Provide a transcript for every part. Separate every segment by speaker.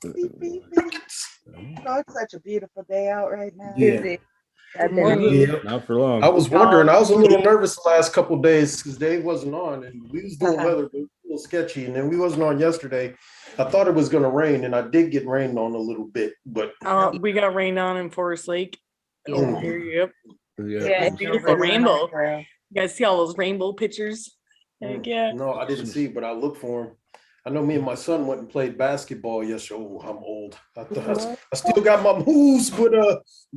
Speaker 1: Beep, beep, beep. Oh, it's such a beautiful day out right now.
Speaker 2: Yeah.
Speaker 3: Good morning.
Speaker 2: Yeah.
Speaker 4: Not for long.
Speaker 2: I was wondering. I was a little nervous the last couple of days because Dave wasn't on, and we was doing weather, but it was a little sketchy. And then we wasn't on yesterday. I thought it was going to rain, and I did get rained on a little bit, but
Speaker 3: We got rained on in Forest Lake.
Speaker 2: Yeah.
Speaker 3: Here, yep.
Speaker 1: Yeah,
Speaker 3: Beautiful rainbow. You guys see all those rainbow pictures? Heck yeah.
Speaker 2: no, I didn't see, but I looked for him. I know me and my son went and played basketball yesterday. Oh, I'm old. I still got my moves, but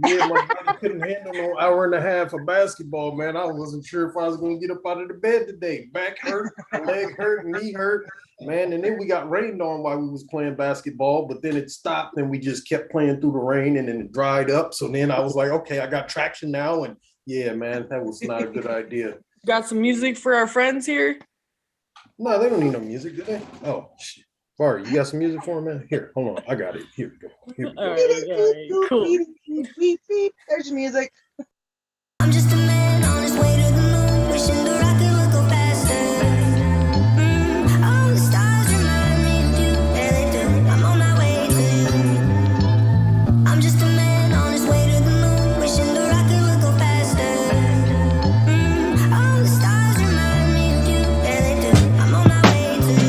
Speaker 2: yeah, my body couldn't handle no hour and a half of basketball, man. I wasn't sure if I was going to get up out of the bed today. Back hurt, leg hurt, knee hurt, man. And then we got rained on while we was playing basketball, but then it stopped and we just kept playing through the rain and then it dried up. So then I was like, okay, I got traction now. And yeah, man, that was not a good idea.
Speaker 3: Got some music for our friends here?
Speaker 2: No, they don't need no music, do they? Oh, shit. Barry, you got some music for him, man? Here, hold on. I got it. Here we go. Here we go.
Speaker 3: All right, cool.
Speaker 1: Beep, beep, beep, beep. There's your music.
Speaker 5: I'm just a man on his way to the moon, wishing the rocket would go faster. All the stars remind me of you, yeah they do. I'm on my way to you. I'm just a man on his way to the moon, wishing the rocket would go faster. All the stars remind me of you, yeah they do. I'm on my way to you.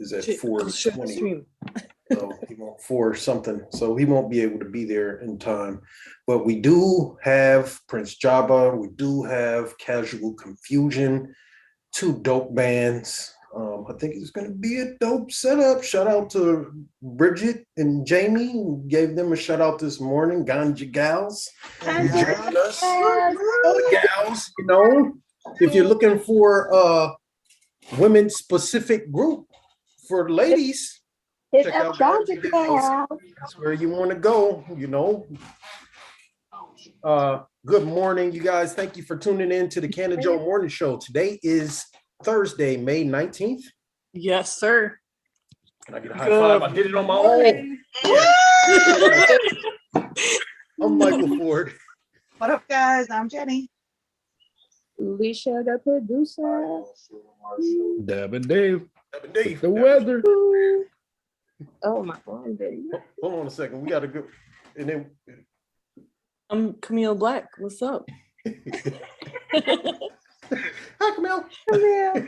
Speaker 2: Is at 4:20. So he won't 4 something. So he won't be able to be there in time. But we do have Prince Jabba. We do have Casual Confusion. 2 dope bands. I think it's going to be a dope setup. Shout out to Bridget and Jamie. We gave them a shout out this morning. Ganja Gals. Joining us. Gals, you know, if you're looking for women specific group for ladies, check out Ganja Gals. That's where you want to go, you know. Good morning, you guys. Thank you for tuning in to the Canna-Joe Morning Show. Today is Thursday, May 19th.
Speaker 3: Yes, sir.
Speaker 2: Can I get a high five? I did it on my own. I'm Michael Ford.
Speaker 1: What up, guys? I'm Jenny.
Speaker 6: Alicia, the producer.
Speaker 4: Deb and Dave.
Speaker 2: Dave.
Speaker 4: The weather.
Speaker 6: Oh my God, baby.
Speaker 2: Hold on a second. We got to go. And then
Speaker 3: I'm Camille Black. What's up?
Speaker 2: hi, Camille.
Speaker 1: Hi.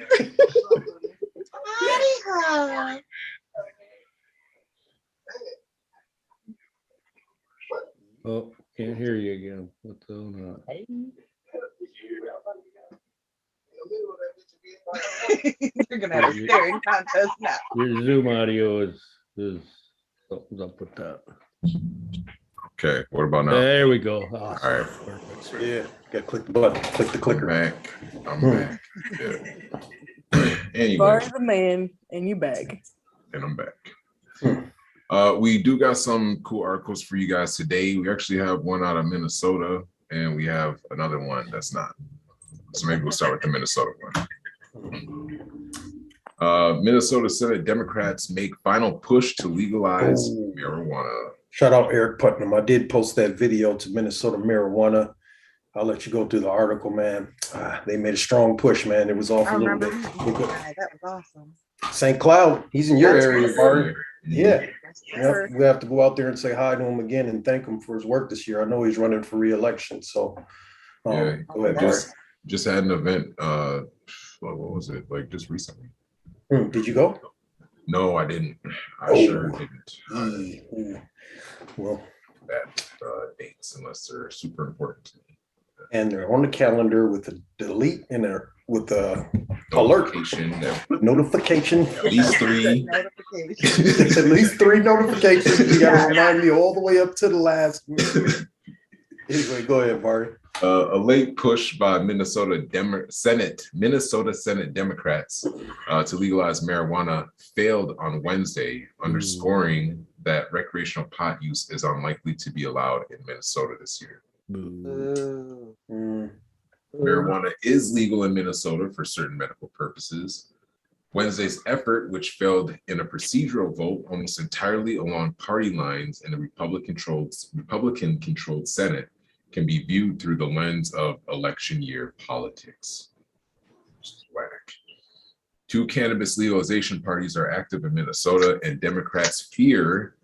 Speaker 4: Oh, can't hear you again. What's going on?
Speaker 1: You're gonna have a staring contest now.
Speaker 4: Your Zoom audio is something's up with that.
Speaker 7: Okay, what about now?
Speaker 4: There we go.
Speaker 7: All right.
Speaker 4: Perfect.
Speaker 2: Yeah, got to click the button. Click the
Speaker 7: I'm
Speaker 2: clicker.
Speaker 7: back. I'm back. Yeah. And you
Speaker 3: Bar
Speaker 7: back.
Speaker 3: the man, and you bag.
Speaker 7: And I'm back. We do got some cool articles for you guys today. We actually have one out of Minnesota, and we have another one that's not. So maybe we'll start with the Minnesota one. Minnesota Senate Democrats make final push to legalize marijuana.
Speaker 2: Shout out Eric Putnam. I did post that video to Minnesota marijuana. I'll let you go through the article, man. They made a strong push, man. It was off
Speaker 1: I
Speaker 2: a little
Speaker 1: remember
Speaker 2: bit.
Speaker 1: that was awesome.
Speaker 2: St. Cloud, he's in your area, Barry. Yeah.
Speaker 1: Yes,
Speaker 2: Yep.
Speaker 1: sir.
Speaker 2: We have to go out there and say hi to him again and thank him for his work this year. I know he's running for re-election, so
Speaker 7: Yeah,
Speaker 2: go ahead, Barry.
Speaker 7: just had an event. What was it? Like just recently.
Speaker 2: Did you go?
Speaker 7: No, I didn't. I sure didn't.
Speaker 2: Well,
Speaker 7: That dates unless they're super important to me.
Speaker 2: and they're on the calendar with a delete and with a alert notification.
Speaker 7: At least 3.
Speaker 2: It's at least 3 notifications. You gotta remind me all the way up to the last. Anyway, go ahead, Barry.
Speaker 7: A late push by Minnesota Senate Democrats to legalize marijuana failed on Wednesday, underscoring that recreational pot use is unlikely to be allowed in Minnesota this year. Marijuana is legal in Minnesota for certain medical purposes. Wednesday's effort, which failed in a procedural vote almost entirely along party lines in the Republican-controlled Senate, can be viewed through the lens of election year politics. Whack. 2 cannabis legalization parties are active in Minnesota, and Democrats fear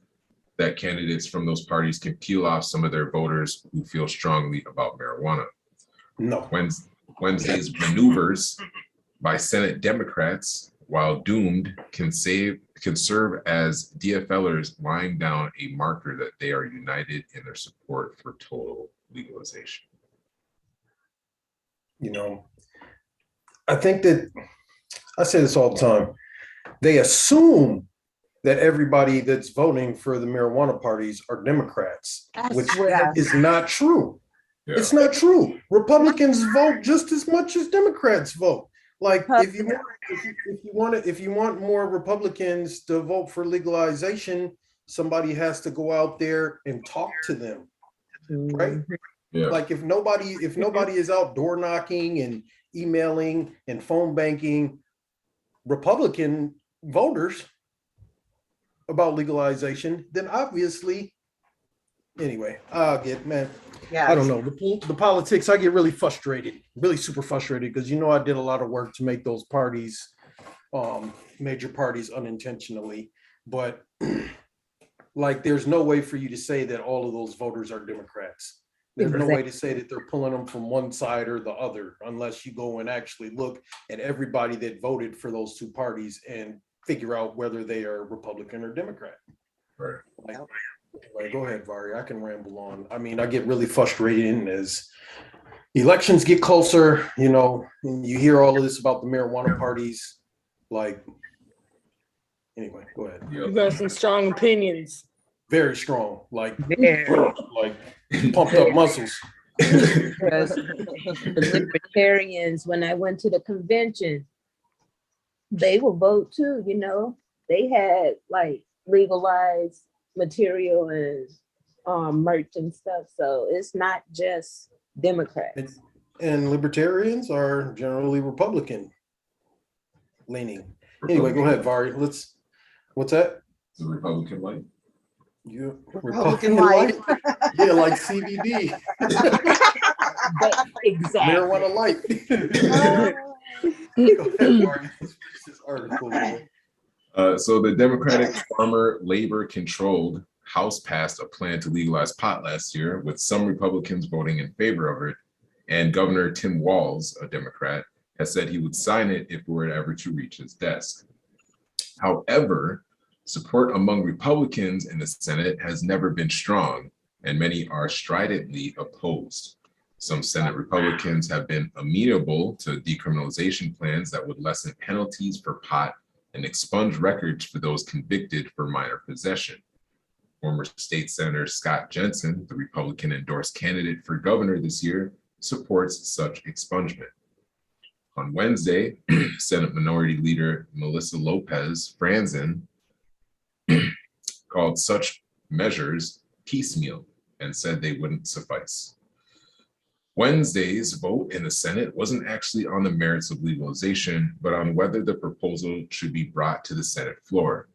Speaker 7: that candidates from those parties can peel off some of their voters who feel strongly about marijuana.
Speaker 2: No.
Speaker 7: Wednesday's maneuvers by Senate Democrats, while doomed, can serve as DFLers lying down a marker that they are united in their support for total legalization.
Speaker 2: You know, I think that I say this all the time. They assume that everybody that's voting for the marijuana parties are Democrats, which is not true. Yeah. It's not true. Republicans vote just as much as Democrats vote. Like if you want more Republicans to vote for legalization, somebody has to go out there and talk to them, right? Yeah. Like if nobody is out door knocking and emailing and phone banking Republican voters about legalization, then obviously, anyway, I don't know. The politics, I get really frustrated, really super frustrated, because I did a lot of work to make those parties, major parties, unintentionally. But like, there's no way for you to say that all of those voters are Democrats. There's no way to say that they're pulling them from one side or the other, unless you go and actually look at everybody that voted for those two parties and figure out whether they are Republican or Democrat. Right. Like, go ahead, Vari. I can ramble on. I mean, I get really frustrated as elections get closer, and you hear all of this about the marijuana parties. Like, anyway, go ahead.
Speaker 3: You got some strong opinions.
Speaker 2: Very strong, like pumped up muscles.
Speaker 6: Because the libertarians, when I went to the convention, they will vote too. They had like legalized material and merch and stuff. So it's not just Democrats.
Speaker 2: And libertarians are generally Republican leaning. Anyway, go ahead, Vari. What's that?
Speaker 7: The Republican light.
Speaker 2: You Republican light? Yeah, like CBD.
Speaker 6: Exactly.
Speaker 2: Marijuana light. Go ahead, Vari. This article.
Speaker 7: So the Democratic Farmer Labor Controlled House passed a plan to legalize pot last year, with some Republicans voting in favor of it. And Governor Tim Walz, a Democrat, has said he would sign it if it were ever to reach his desk. However, support among Republicans in the Senate has never been strong, and many are stridently opposed. Some Senate Republicans have been amenable to decriminalization plans that would lessen penalties for pot and expunge records for those convicted for minor possession. Former State Senator Scott Jensen, the Republican-endorsed candidate for governor this year, supports such expungement. On Wednesday, Senate Minority Leader Melissa Lopez Franzen called such measures piecemeal and said they wouldn't suffice. Wednesday's vote in the Senate wasn't actually on the merits of legalization, but on whether the proposal should be brought to the Senate floor.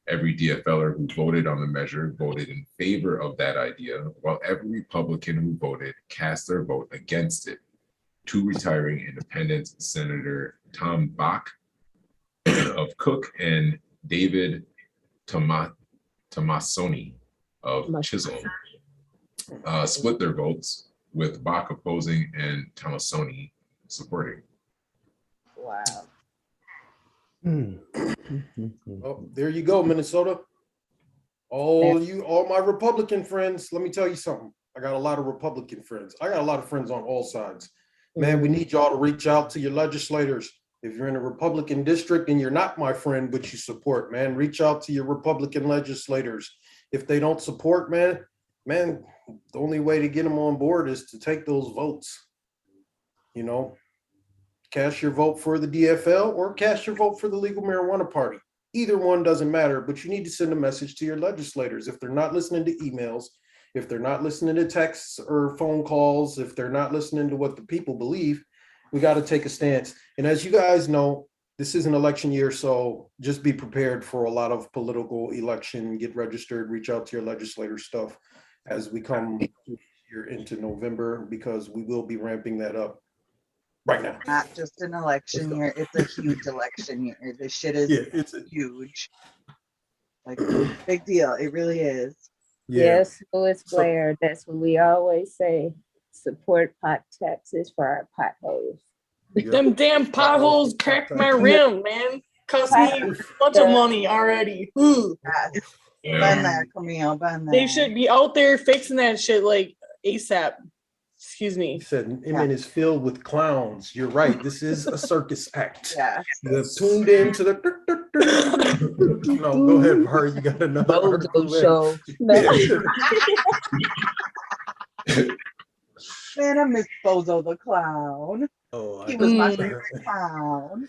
Speaker 7: Every DFLer who voted on the measure voted in favor of that idea, while every Republican who voted cast their vote against it. 2 retiring independents, Senator Tom Bach of Cook and David Tomassoni of Chisholm, split their votes, with Bach opposing and Tomassoni supporting.
Speaker 6: Wow.
Speaker 2: Oh, there you go, Minnesota. All my Republican friends, let me tell you something. I got a lot of Republican friends. I got a lot of friends on all sides. Man, we need y'all to reach out to your legislators. If you're in a Republican district and you're not my friend, but you support, man, reach out to your Republican legislators. If they don't support, man, the only way to get them on board is to take those votes. Cast your vote for the DFL or cast your vote for the legal marijuana party. Either one doesn't matter, but you need to send a message to your legislators. If they're not listening to emails, if they're not listening to texts or phone calls, if they're not listening to what the people believe, We got to take a stance. And as you guys know, this is an election year, so just be prepared for a lot of political election, get registered, reach out to your legislator stuff as we come here into November, because we will be ramping that up right now.
Speaker 1: Not just an election year, it's a huge election year. This shit is huge. Like, big deal. It really is.
Speaker 6: Yes, Louis Blair, that's what we always say. Support pot taxes for our potholes.
Speaker 3: Them damn potholes cracked my rim, man. Cost me a bunch of money already. Ooh.
Speaker 1: Been there, Camille, been there.
Speaker 3: They should be out there fixing that shit like ASAP. Excuse me.
Speaker 2: He said Inman is filled with clowns. You're right. This is a circus act.
Speaker 1: Yeah.
Speaker 2: You have tuned in to the. No, go ahead, Bar. You got another article
Speaker 6: show.
Speaker 1: Man, I miss Bozo the clown.
Speaker 2: Oh,
Speaker 1: he was my favorite clown.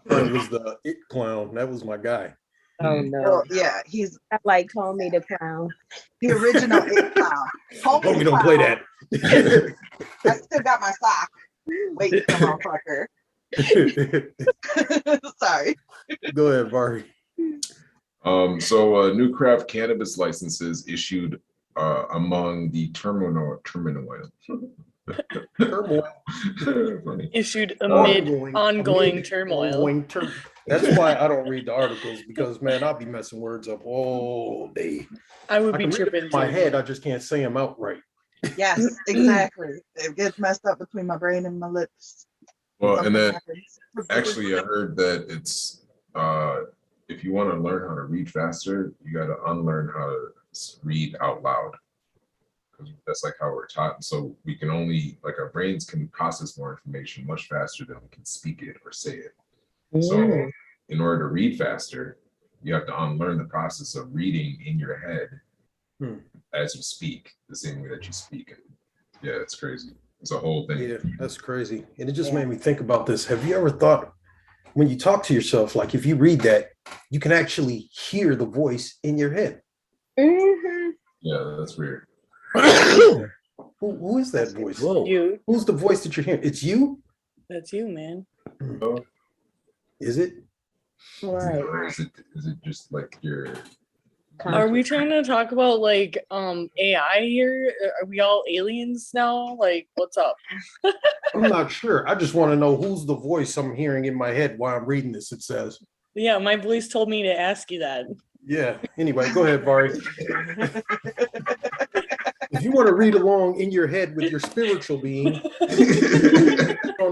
Speaker 2: That was the It clown. That was my guy.
Speaker 6: Oh no!
Speaker 1: Well, yeah, he's
Speaker 6: I like Homie the clown.
Speaker 1: The original It clown.
Speaker 2: Homie don't play that.
Speaker 1: I still got my sock. Wait, come on, fucker. Sorry.
Speaker 2: Go ahead, Barry.
Speaker 7: So new craft cannabis licenses issued among the turmoil.
Speaker 3: Issued amid ongoing turmoil.
Speaker 2: That's why I don't read the articles, because man, I'll be messing words up all day.
Speaker 3: I would be tripping
Speaker 2: in my head. I just can't say them outright.
Speaker 1: Yes, exactly. It gets messed up between my brain and my lips.
Speaker 7: Well, and then actually, I heard that it's if you want to learn how to read faster, you got to unlearn how to read out loud. That's like how we're taught. So we can only, like, our brains can process more information much faster than we can speak it or say it. So in order to read faster, you have to unlearn the process of reading in your head as you speak, the same way that you speak. And yeah, it's crazy. It's a whole thing.
Speaker 2: Yeah, that's crazy. And it just made me think about this. Have you ever thought, when you talk to yourself, like if you read that, you can actually hear the voice in your head?
Speaker 7: Yeah, that's weird.
Speaker 2: Who is that voice?
Speaker 3: You.
Speaker 2: Who's the voice that you're hearing? It's you?
Speaker 3: That's you, man.
Speaker 2: Is it?
Speaker 6: Right.
Speaker 7: Or is it just like your...
Speaker 3: Are we trying to talk about like AI here? Are we all aliens now? Like, what's up?
Speaker 2: I'm not sure. I just want to know who's the voice I'm hearing in my head while I'm reading this, it says.
Speaker 3: Yeah, my voice told me to ask you that.
Speaker 2: Yeah. Anyway, go ahead, Vari. If you want to read along in your head with your spiritual being on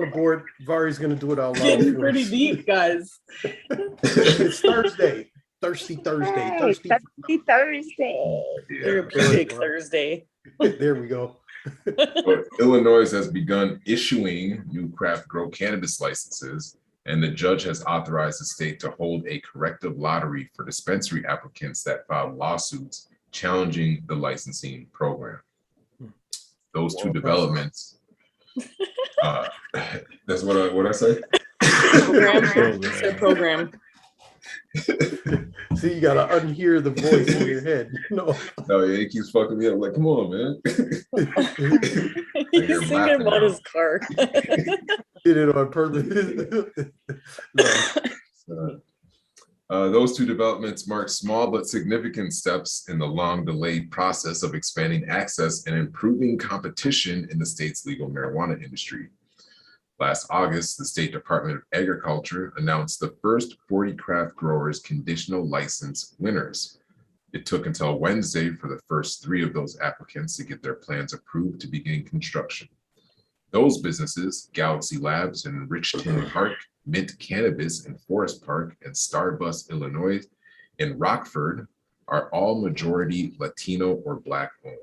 Speaker 2: the board, Vari's going to do it out loud.
Speaker 3: Getting pretty deep, guys.
Speaker 2: It's Thursday. Thirsty Thursday.
Speaker 6: Hey,
Speaker 2: Thirsty
Speaker 6: Thursday.
Speaker 3: Therapeutic Thursday.
Speaker 2: There we go.
Speaker 7: But Illinois has begun issuing new craft grow cannabis licenses, and the judge has authorized the state to hold a corrective lottery for dispensary applicants that filed lawsuits challenging the licensing program. Those two developments. That's what I say.
Speaker 3: Program.
Speaker 2: See, you gotta unhear the voice in your head. No,
Speaker 7: yeah, he keeps fucking me up. Like, come on, man.
Speaker 3: He's thinking about his car.
Speaker 2: Did it on purpose. No.
Speaker 7: Those two developments mark small but significant steps in the long-delayed process of expanding access and improving competition in the state's legal marijuana industry. Last August, the State Department of Agriculture announced the first 40 craft growers conditional license winners. It took until Wednesday for the first 3 of those applicants to get their plans approved to begin construction. Those businesses, Galaxy Labs in Richton Park, Mint Cannabis in Forest Park, and Starbus, Illinois in Rockford, are all majority Latino or Black owned.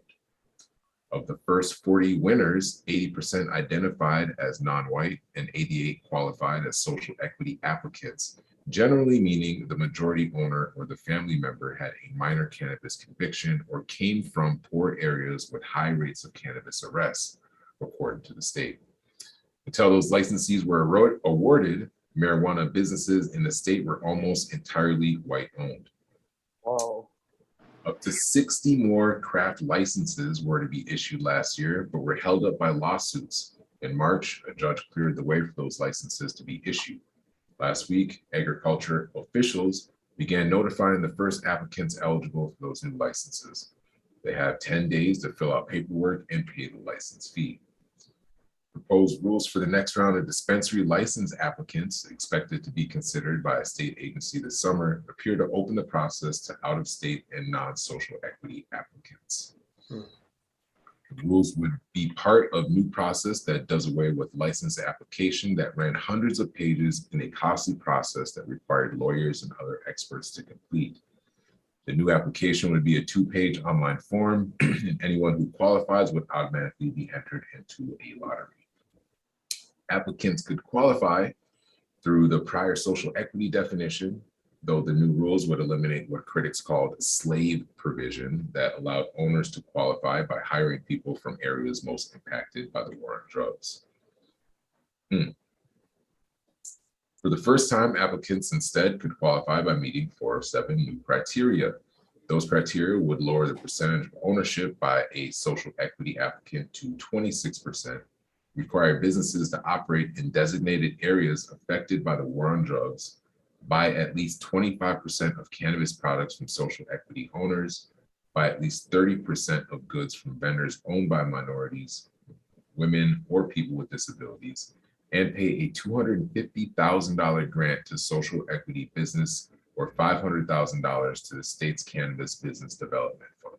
Speaker 7: Of the first 40 winners, 80% identified as non-white and 88 qualified as social equity applicants, generally meaning the majority owner or the family member had a minor cannabis conviction or came from poor areas with high rates of cannabis arrests, according to the state. Until those licensees were awarded, marijuana businesses in the state were almost entirely white owned.
Speaker 1: Whoa.
Speaker 7: Up to 60 more craft licenses were to be issued last year, but were held up by lawsuits, In March, a judge cleared the way for those licenses to be issued. Last week, agriculture officials began notifying the first applicants eligible for those new licenses. They have 10 days to fill out paperwork and pay the license fee. Proposed rules for the next round of dispensary license applicants, expected to be considered by a state agency this summer, appear to open the process to out-of-state and non-social equity applicants. The rules would be part of new process that does away with license application that ran hundreds of pages in a costly process that required lawyers and other experts to complete. The new application would be a 2-page online form, and anyone who qualifies would automatically be entered into a lottery. Applicants could qualify through the prior social equity definition, though the new rules would eliminate what critics called slave provision that allowed owners to qualify by hiring people from areas most impacted by the war on drugs. For the first time, applicants instead could qualify by meeting 4 of 7 new criteria. Those criteria would lower the percentage of ownership by a social equity applicant to 26%, require businesses to operate in designated areas affected by the war on drugs, buy at least 25% of cannabis products from social equity owners, buy at least 30% of goods from vendors owned by minorities, women, or people with disabilities, and pay a $250,000 grant to social equity business or $500,000 to the state's cannabis business development fund.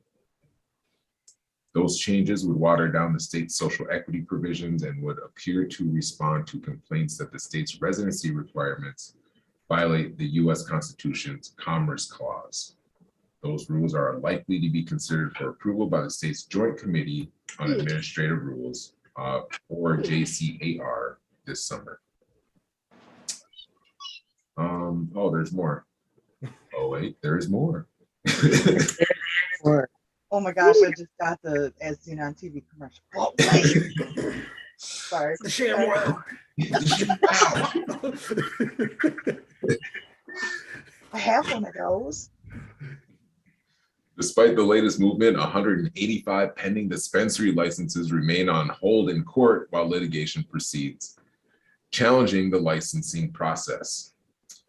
Speaker 7: Those changes would water down the state's social equity provisions and would appear to respond to complaints that the state's residency requirements violate the US Constitution's Commerce Clause. Those rules are likely to be considered for approval by the state's Joint Committee on Administrative Rules, or JCAR, this summer. Oh, there's more. Oh wait, there's more.
Speaker 1: Oh my gosh, I just got the As Seen on TV commercial. Oh, wait. Sorry.
Speaker 2: The ShamWow.
Speaker 1: I have one of those.
Speaker 7: Despite the latest movement, 185 pending dispensary licenses remain on hold in court while litigation proceeds, challenging the licensing process.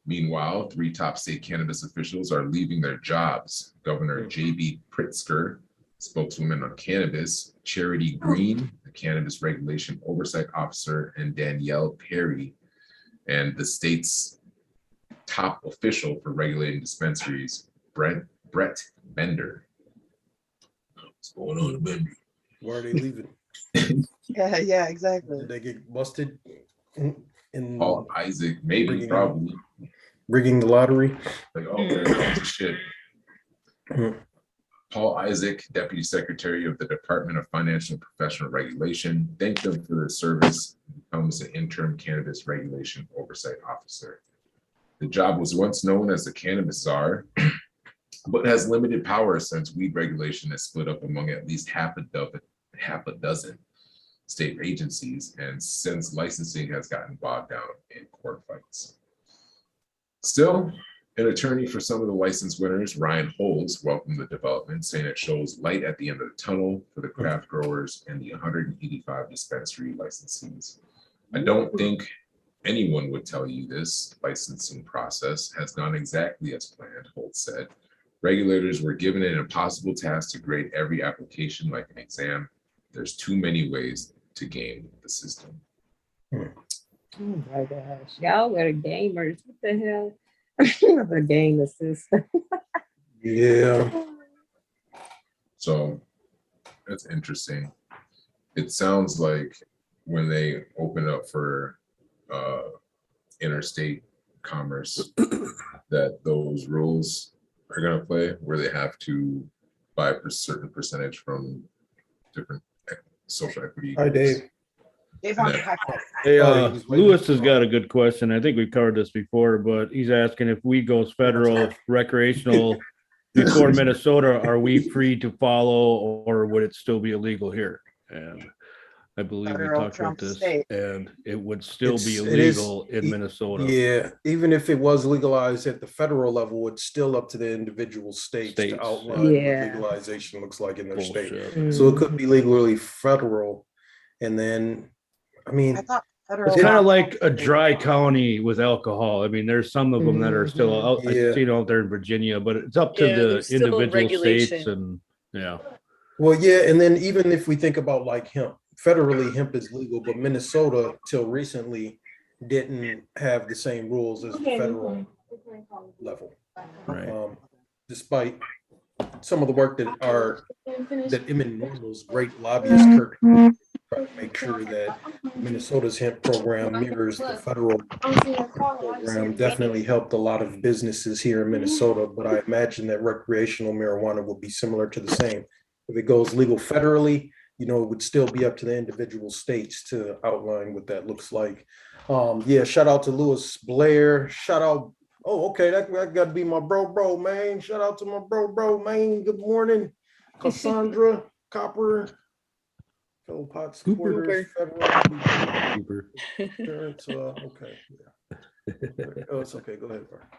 Speaker 7: Meanwhile, 3 top state cannabis officials are leaving their jobs. Governor J.B. Pritzker, spokeswoman on cannabis, Charity Green, the cannabis regulation oversight officer, and Danielle Perry, and the state's top official for regulating dispensaries, Brett Bender. What's going on, Bender?
Speaker 2: Why are they leaving?
Speaker 1: Yeah, exactly.
Speaker 2: Did they get busted in
Speaker 7: Paul Isaac, maybe, probably.
Speaker 2: Rigging the lottery?
Speaker 7: Like, oh, there's shit. Paul Isaac, Deputy Secretary of the Department of Financial and Professional Regulation, thanked them for their service and becomes the interim cannabis regulation oversight officer. The job was once known as the cannabis czar, but has limited power since weed regulation is split up among at least half a dozen state agencies, and since licensing has gotten bogged down in court fights. Still, an attorney for some of the license winners, Ryan Holes, welcomed the development, saying it shows light at the end of the tunnel for the craft growers and the 185 dispensary licensees. I don't think anyone would tell you this licensing process has gone exactly as planned, Holt said. Regulators were given an impossible task to grade every application like an exam. There's too many ways to game the system.
Speaker 6: Oh my gosh, y'all are gamers. What the hell? The game the system.
Speaker 2: Yeah.
Speaker 7: So that's interesting. It sounds like when they open up for interstate commerce, that those rules are going to play where they have to buy a certain percentage from different social equity.
Speaker 2: Hi, Dave.
Speaker 4: Hey, Lewis has got a good question. I think we've covered this before, but he's asking if weed goes federal recreational before Minnesota, are we free to follow, or would it still be illegal here? And I believe
Speaker 1: Federal
Speaker 4: we talked about this,
Speaker 1: state.
Speaker 4: and it would still be
Speaker 2: It
Speaker 4: illegal
Speaker 2: is-
Speaker 4: in Minnesota.
Speaker 2: Yeah, even if it was legalized at the federal level, it's still up to the individual states to outline
Speaker 6: Yeah.
Speaker 2: what legalization looks like in their state.
Speaker 4: Bullshit.
Speaker 2: So it could be legally federal, and then I mean,
Speaker 1: I thought federal
Speaker 4: It's kind of
Speaker 1: law
Speaker 4: like a
Speaker 1: was
Speaker 4: dry
Speaker 1: illegal.
Speaker 4: county with alcohol. I mean, there's some of them that are still out.
Speaker 2: Yeah.
Speaker 4: I've seen out there in Virginia, but it's up to
Speaker 3: Yeah,
Speaker 4: the
Speaker 3: there's still
Speaker 4: individual states
Speaker 3: regulation.
Speaker 4: and yeah.
Speaker 2: Well, yeah, and then even if we think about like hemp, federally hemp is legal, but Minnesota till recently didn't have the same rules as the federal level.
Speaker 4: Right.
Speaker 2: Despite some of the work that Emmett Normal's great lobbyist Kurt trying to make sure that Minnesota's hemp program mirrors the federal program, definitely helped a lot of businesses here in Minnesota, but I imagine that recreational marijuana will be similar to the same. If it goes legal federally, it would still be up to the individual states to outline what that looks like. Yeah, shout out to Lewis Blair. Shout out. Oh, okay, that got to be my bro, man. Shout out to my bro, man. Good morning, Cassandra Copper, fellow pot supporters.
Speaker 4: Cooper.
Speaker 2: Insurance, okay. Yeah. Oh, it's okay. Go ahead, Bar.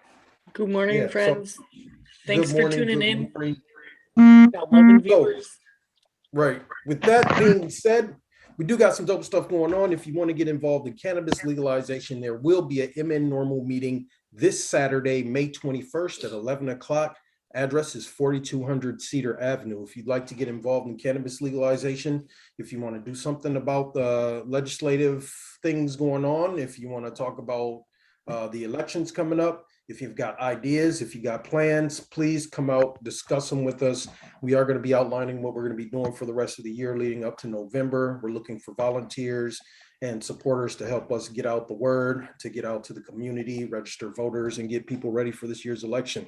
Speaker 3: Good morning,
Speaker 2: Yeah, so-
Speaker 3: friends. Thanks
Speaker 2: Good morning,
Speaker 3: for tuning
Speaker 2: good
Speaker 3: in.
Speaker 2: morning.
Speaker 3: Got 11 viewers.
Speaker 2: Right. With that being said, we do got some dope stuff going on. If you want to get involved in cannabis legalization, there will be a MN Normal meeting this Saturday, May 21st at 11 o'clock. Address is 4200 Cedar Avenue. If you'd like to get involved in cannabis legalization, if you want to do something about the legislative things going on, if you want to talk about the elections coming up, if you've got ideas, if you got plans, please come out, discuss them with us. We are going to be outlining what we're going to be doing for the rest of the year leading up to November. We're looking for volunteers and supporters to help us get out the word, to get out to the community, register voters, and get people ready for this year's election.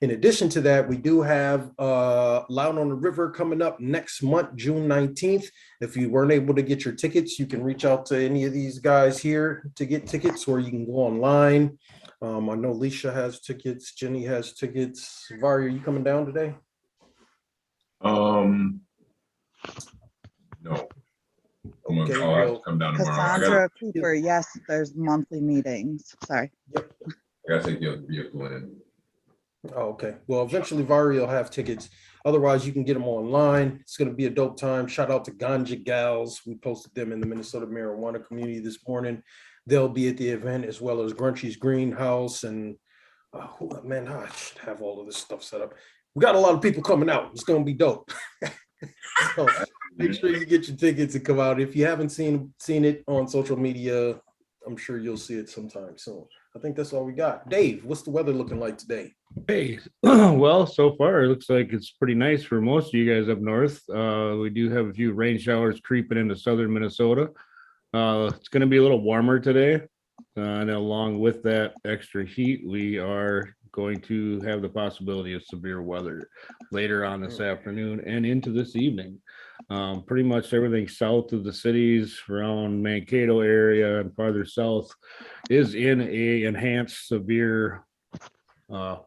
Speaker 2: In addition to that, we do have Loud on the River coming up next month, June 19th. If you weren't able to get your tickets, you can reach out to any of these guys here to get tickets, or you can go online. I know Leisha has tickets, Jenny has tickets. Vari, are you coming down today?
Speaker 7: No.
Speaker 2: Okay,
Speaker 7: I'll have to come down tomorrow.
Speaker 1: Cassandra Cooper, yes, there's monthly meetings. Sorry.
Speaker 7: I gotta take the vehicle in.
Speaker 2: Oh, okay. Well, eventually Vari will have tickets. Otherwise, you can get them online. It's going to be a dope time. Shout out to Ganja Gals. We posted them in the Minnesota marijuana community this morning. They'll be at the event, as well as Grunchy's Greenhouse. And man, I should have all of this stuff set up. We got a lot of people coming out. It's going to be dope. So make sure you get your tickets and come out. If you haven't seen it on social media, I'm sure you'll see it sometime soon. I think that's all we got. Dave, what's the weather looking like today?
Speaker 4: Hey, well, so far it looks like it's pretty nice for most of you guys up north. We do have a few rain showers creeping into southern Minnesota. It's going to be a little warmer today. And along with that extra heat, we are going to have the possibility of severe weather later on this afternoon and into this evening. Pretty much everything south of the cities around Mankato area and farther south is in a enhanced severe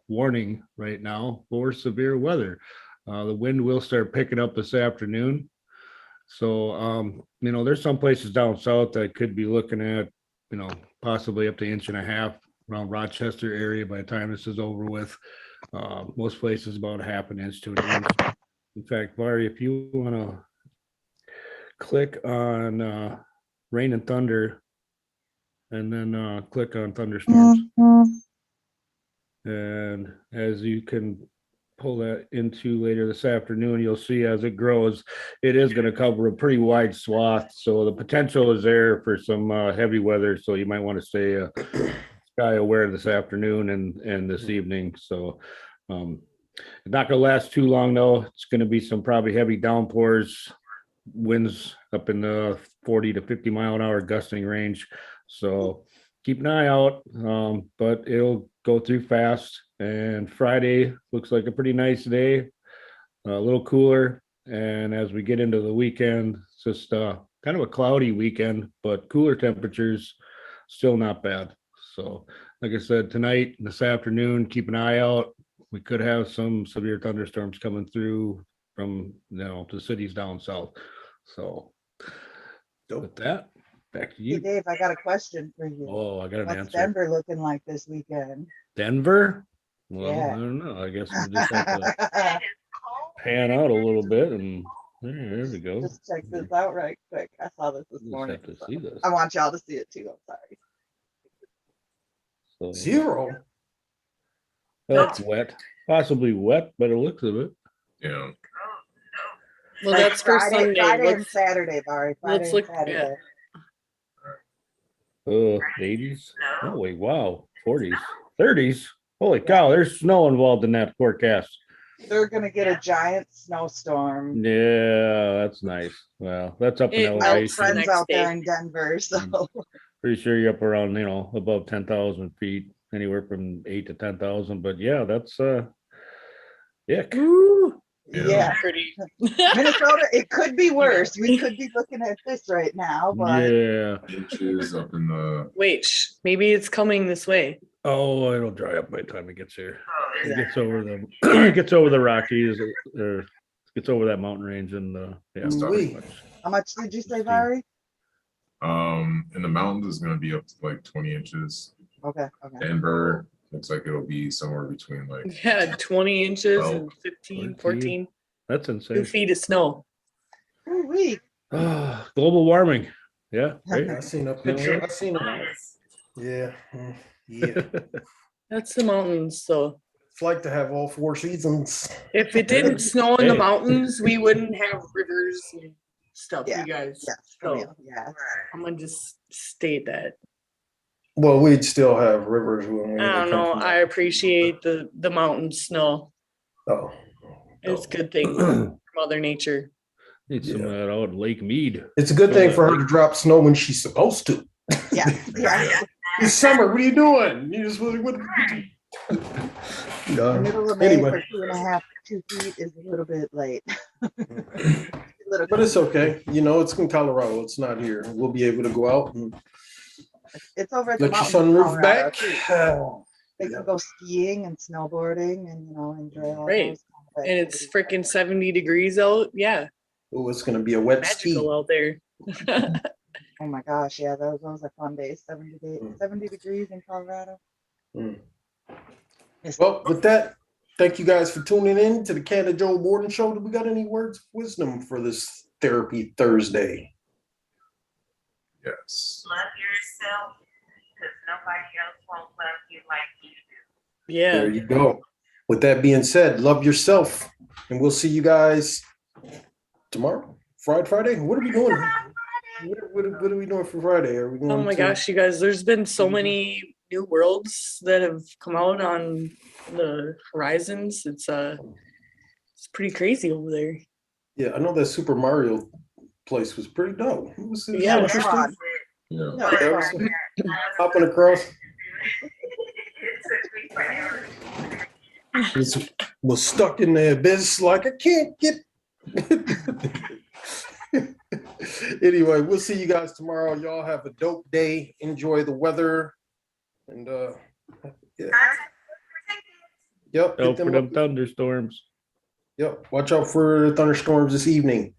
Speaker 4: warning right now for severe weather. The wind will start picking up this afternoon. So, there's some places down south that could be looking at, possibly up to 1.5 inches around Rochester area by the time this is over with. Most places about 1/2 inch to 1 inch. In fact, Vari, if you want to click on rain and thunder and then click on thunderstorms. And as you can pull that into later this afternoon, you'll see as it grows, it is going to cover a pretty wide swath. So the potential is there for some heavy weather. So you might want to stay sky aware this afternoon and this evening. So it's not going to last too long though. It's going to be some probably heavy downpours, winds up in the 40 to 50 mile an hour gusting range. So keep an eye out, but it'll go through fast. And Friday looks like a pretty nice day, a little cooler. And as we get into the weekend, it's just kind of a cloudy weekend, but cooler temperatures, still not bad. So like I said, tonight and this afternoon, keep an eye out. We could have some severe thunderstorms coming through from the cities down south. So with that, back to you.
Speaker 1: Hey, Dave, I got a question for you.
Speaker 4: Oh, I got an
Speaker 1: What's
Speaker 4: answer.
Speaker 1: Denver looking like this weekend?
Speaker 4: Denver? Well,
Speaker 1: Yeah.
Speaker 4: I don't know. I guess we just have to pan out a little bit and There we go.
Speaker 1: Just check this out right quick. I saw this
Speaker 4: Just
Speaker 1: morning.
Speaker 4: have to
Speaker 1: so
Speaker 4: see this.
Speaker 1: I want y'all to see it too. I'm sorry.
Speaker 4: So,
Speaker 2: 0.
Speaker 4: that's wet. Possibly wet, but it looks of it.
Speaker 7: Yeah.
Speaker 3: Well,
Speaker 1: Like
Speaker 3: that's for
Speaker 1: Friday,
Speaker 3: Sunday.
Speaker 1: Friday and
Speaker 3: Let's,
Speaker 1: Saturday, Barry. Friday
Speaker 3: let's
Speaker 1: and
Speaker 3: look.
Speaker 1: Saturday.
Speaker 3: Yeah.
Speaker 4: 80s. Oh wait, wow. 40s. 30s. Holy cow, there's snow involved in that forecast.
Speaker 1: They're gonna get a giant snowstorm.
Speaker 4: Yeah, that's nice. Well, that's up in
Speaker 3: It
Speaker 1: I have
Speaker 3: melts the
Speaker 4: elevation.
Speaker 1: friends
Speaker 3: next
Speaker 1: out there
Speaker 3: day.
Speaker 1: in Denver, so
Speaker 4: Pretty sure you're up around, above 10,000 feet, anywhere from 8 to 10,000. But yeah, that's ick.
Speaker 3: Ooh,
Speaker 1: yeah.
Speaker 3: pretty.
Speaker 1: Minnesota, it could be worse. We could be looking at this right now, but
Speaker 4: Yeah.
Speaker 7: Inches up in the.
Speaker 3: Wait, maybe it's coming this way.
Speaker 4: Oh, it'll dry up by the time it gets here. It
Speaker 1: yeah.
Speaker 4: gets over the gets over the Rockies, or gets over that mountain range, and yeah,
Speaker 2: Ooh-wee.
Speaker 4: pretty much.
Speaker 1: How much did you say,
Speaker 4: Steve.
Speaker 1: Barry?
Speaker 7: In the mountains is gonna be up to like 20 inches.
Speaker 1: Okay, okay.
Speaker 7: Denver looks like it'll be somewhere between like
Speaker 3: Yeah, 20 inches
Speaker 7: Well,
Speaker 3: and 15,
Speaker 4: 14.
Speaker 3: 14.
Speaker 4: That's
Speaker 3: 2
Speaker 4: insane.
Speaker 3: feet of snow.
Speaker 1: Ooh-wee.
Speaker 4: Global warming. Yeah, right.
Speaker 2: I seen a picture. I seen a. Yeah. Yeah.
Speaker 3: That's the mountains. So
Speaker 2: It's like to have all 4 seasons.
Speaker 3: if it didn't snow in the
Speaker 4: Hey.
Speaker 3: mountains, we wouldn't have rivers and stuff,
Speaker 1: Yeah,
Speaker 3: you guys.
Speaker 1: Yes, for
Speaker 3: So
Speaker 1: real. Yes.
Speaker 3: I'm gonna just state that.
Speaker 2: Well, we'd still have rivers when we
Speaker 3: I don't
Speaker 2: come
Speaker 3: know.
Speaker 2: from
Speaker 3: I appreciate the mountain snow.
Speaker 2: Oh,
Speaker 3: It's a good thing for Mother Nature.
Speaker 4: Need some of that out in Lake Mead.
Speaker 2: it's a good thing for her to drop snow when she's supposed to.
Speaker 1: Yeah. Yeah.
Speaker 2: It's summer. What are you doing? You just what?
Speaker 1: The middle of May
Speaker 2: Anyway.
Speaker 1: for 2 feet is a little bit late.
Speaker 2: But it's okay. It's in Colorado. It's not here. We'll be able to go out and
Speaker 1: It's over at the
Speaker 2: let your
Speaker 1: mountains in
Speaker 2: sunroof
Speaker 1: Colorado,
Speaker 2: back.
Speaker 1: too. They can go skiing and snowboarding and enjoy all
Speaker 3: Right.
Speaker 1: those kind of
Speaker 3: And it's
Speaker 1: activities.
Speaker 3: freaking 70 degrees out. Yeah,
Speaker 2: Oh, it's gonna be a wet ski.
Speaker 3: magical out there.
Speaker 1: Oh my gosh, yeah, those are fun days. 70 degrees in Colorado.
Speaker 2: Mm.
Speaker 1: Yes.
Speaker 2: Well, with that, thank you guys for tuning in to the Canna-Joe Morning Show. Do we got any words of wisdom for this Therapy Thursday?
Speaker 7: yes.
Speaker 8: Love yourself because nobody else won't love you like you do.
Speaker 3: Yeah.
Speaker 2: There you go. With that being said, love yourself, and we'll see you guys tomorrow. Friday. What are we doing? What are we doing for Friday? Are we going?
Speaker 3: Oh my gosh, you guys, there's been so many new worlds that have come out on the horizons. It's pretty crazy over there.
Speaker 2: Yeah, I know that Super Mario place was pretty dope. It was
Speaker 3: Yeah,
Speaker 1: it's
Speaker 2: interesting.
Speaker 1: fun.
Speaker 7: Yeah.
Speaker 1: No,
Speaker 2: Yeah,
Speaker 1: it's fun.
Speaker 2: hopping across.
Speaker 8: It took me forever.
Speaker 2: Was stuck in the abyss like I can't get. Anyway, we'll see you guys tomorrow. Y'all have a dope day. Enjoy the weather. And yeah. Yep.
Speaker 4: Oh,
Speaker 2: hit
Speaker 4: for them thunderstorms.
Speaker 2: Yep. Watch out for thunderstorms this evening.